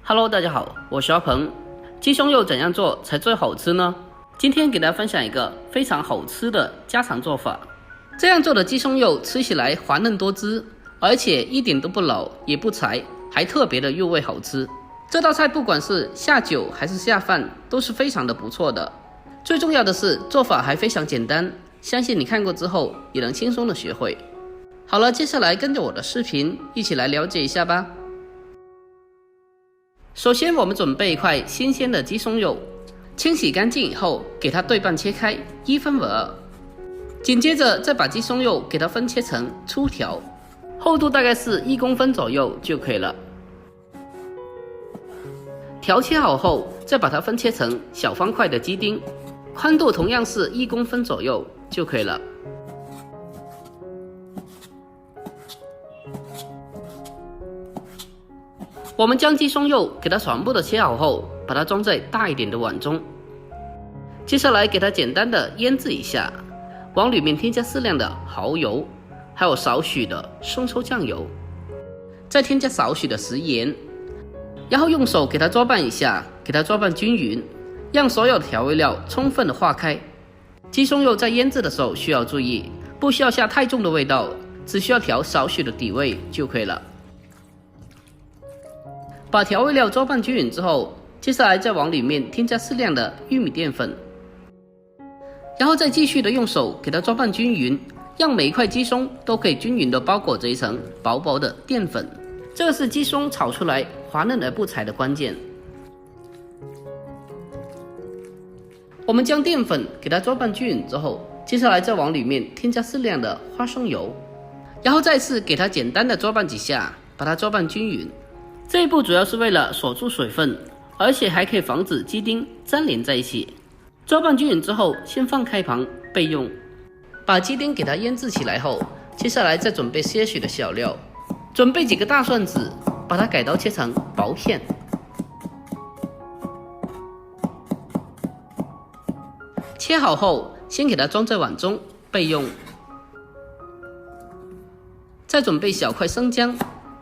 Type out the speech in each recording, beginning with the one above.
Hello， 大家好，我是阿鹏。鸡胸肉怎样做才最好吃呢？今天给大家分享一个非常好吃的家常做法。这样做的鸡胸肉吃起来滑嫩多汁，而且一点都不老也不柴，还特别的入味好吃。这道菜不管是下酒还是下饭都是非常的不错的。最重要的是做法还非常简单，相信你看过之后也能轻松的学会。好了，接下来跟着我的视频一起来了解一下吧。首先我们准备一块新鲜的鸡胸肉，清洗干净以后给它对半切开，1分为2。紧接着再把鸡胸肉给它分切成粗条，厚度大概是1公分左右就可以了。条切好后再把它分切成小方块的鸡丁，宽度同样是1公分左右就可以了。我们将鸡胸肉给它全部的切好后，把它装在大一点的碗中。接下来给它简单的腌制一下，往里面添加适量的蚝油，还有少许的生抽酱油，再添加少许的食盐，然后用手给它抓拌一下，给它抓拌均匀，让所有的调味料充分的化开。鸡胸肉在腌制的时候需要注意，不需要下太重的味道，只需要调少许的底味就可以了。把调味料抓拌均匀之后，接下来再往里面添加适量的玉米淀粉，然后再继续的用手给它抓拌均匀，让每一块鸡胸都可以均匀的包裹着一层薄薄的淀粉，这是鸡胸炒出来滑嫩而不柴的关键。我们将淀粉给它抓拌均匀之后，接下来再往里面添加适量的花生油，然后再次给它简单的抓拌几下，把它抓拌均匀。这一步主要是为了锁住水分，而且还可以防止鸡丁粘连在一起。抓拌均匀之后先放开旁备用。把鸡丁给它腌制起来后，接下来再准备些许的小料，准备几个大蒜子，把它改刀切成薄片。切好后先给它装在碗中备用。再准备小块生姜，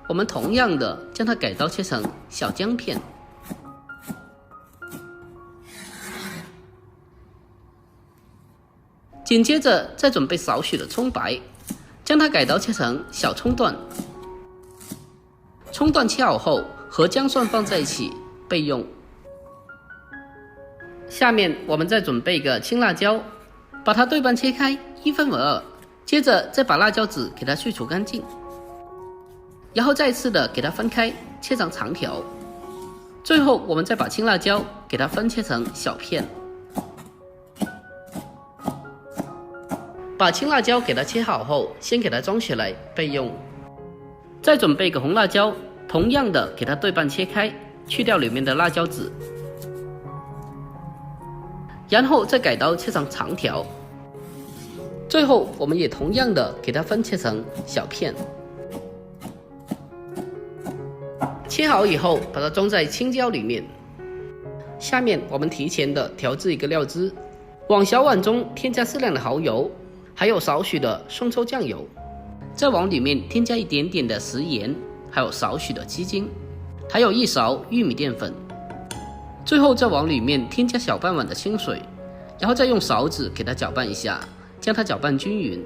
我们同样的将它改刀切成小姜片。紧接着再准备少许的葱白，将它改刀切成小葱段。葱段切好后和姜蒜放在一起备用。下面我们再准备一个青辣椒，把它对半切开，1分为2。接着再把辣椒籽给它去除干净，然后再次的给它分开切成长条。最后我们再把青辣椒给它分切成小片。把青辣椒给它切好后先给它装起来备用。再准备一个红辣椒，同样的给它对半切开，去掉里面的辣椒籽，然后再改刀切成长条。最后我们也同样的给它分切成小片。切好以后把它装在青椒里面。下面我们提前的调制一个料汁，往小碗中添加适量的蚝油，还有少许的生抽酱油，再往里面添加一点点的食盐，还有少许的鸡精，还有1勺玉米淀粉。最后再往里面添加小半碗的清水，然后再用勺子给它搅拌一下，将它搅拌均匀，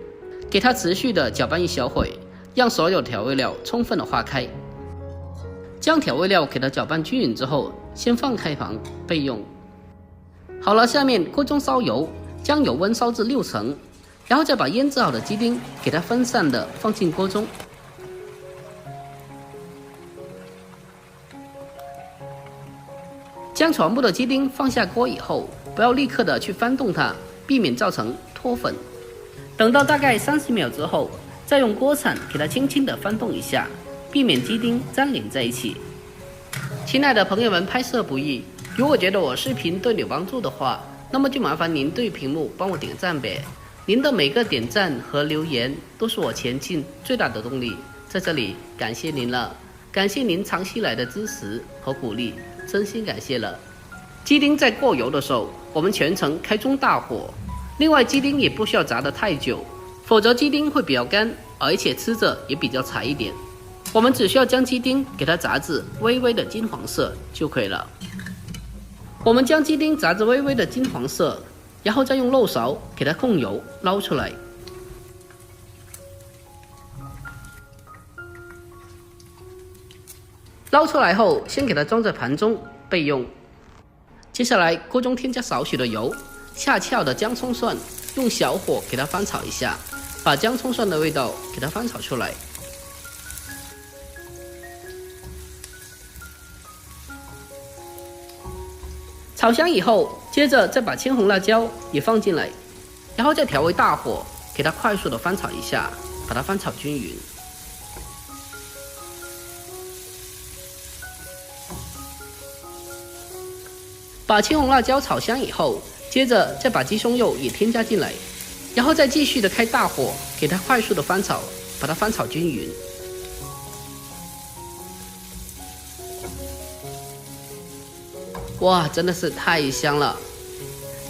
给它持续的搅拌1小会，让所有调味料充分的化开。将调味料给它搅拌均匀之后，先放开旁备用。好了，下面锅中烧油，将油温烧至6成，然后再把腌制好的鸡丁给它分散的放进锅中。将全部的鸡丁放下锅以后，不要立刻的去翻动它，避免造成脱粉。等到大概30秒之后，再用锅铲给它轻轻的翻动一下，避免鸡丁粘连在一起。亲爱的朋友们，拍摄不易，如果觉得我视频对你有帮助的话，那么就麻烦您对屏幕帮我点赞呗。您的每个点赞和留言都是我前进最大的动力，在这里感谢您了，感谢您长期以来的支持和鼓励，真心感谢了。鸡丁在过油的时候，我们全程开中大火，另外鸡丁也不需要炸得太久，否则鸡丁会比较干，而且吃着也比较柴一点。我们只需要将鸡丁给它炸至微微的金黄色就可以了。我们将鸡丁炸至微微的金黄色，然后再用漏勺给它控油捞出来。捞出来后，先给它装在盘中备用。接下来锅中添加少许的油，下翘的姜葱蒜，用小火给它翻炒一下，把姜葱蒜的味道给它翻炒出来。炒香以后，接着再把青红辣椒也放进来，然后再调为大火，给它快速的翻炒一下，把它翻炒均匀。把青红辣椒炒香以后，接着再把鸡胸肉也添加进来，然后再继续的开大火，给它快速的翻炒，把它翻炒均匀。哇，真的是太香了！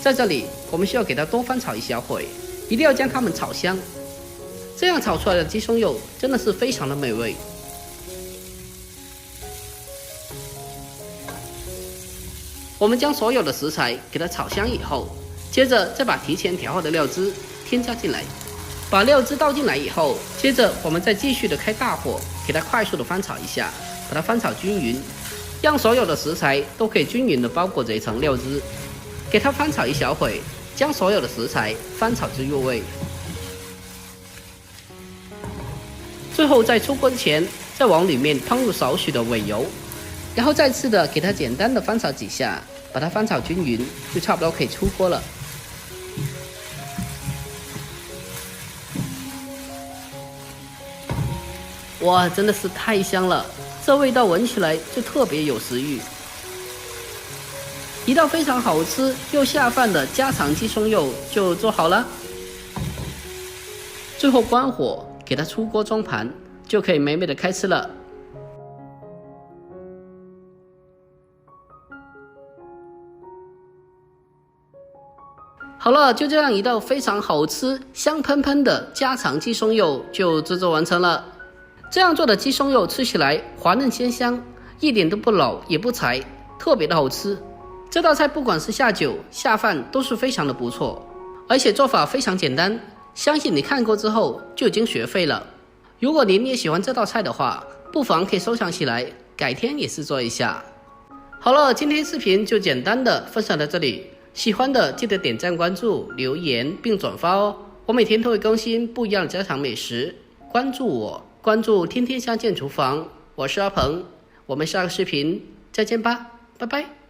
在这里，我们需要给它多翻炒一小会，一定要将它们炒香，这样炒出来的鸡胸肉真的是非常的美味。我们将所有的食材给它炒香以后，接着再把提前调好的料汁添加进来，把料汁倒进来以后，接着我们再继续的开大火，给它快速的翻炒一下，把它翻炒均匀，让所有的食材都可以均匀的包裹着一层料汁，给它翻炒一小会，将所有的食材翻炒至入味。最后在出锅之前，再往里面烹入少许的尾油，然后再次的给它简单的翻炒几下，把它翻炒均匀，就差不多可以出锅了。哇，真的是太香了，这味道闻起来就特别有食欲。一道非常好吃又下饭的家常鸡胸肉就做好了。最后关火，给它出锅装盘，就可以美美的开吃了。好了，就这样一道非常好吃、香喷喷的家常鸡胸肉就制作完成了。这样做的鸡胸肉吃起来滑嫩鲜香，一点都不老也不柴，特别的好吃。这道菜不管是下酒下饭都是非常的不错，而且做法非常简单，相信你看过之后就已经学会了。如果您也喜欢这道菜的话，不妨可以收藏起来，改天也试做一下。好了，今天视频就简单的分享到这里，喜欢的记得点赞关注留言并转发哦，我每天都会更新不一样的家常美食，关注我，关注天天相见厨房，我是阿鹏，我们下个视频再见吧，拜拜。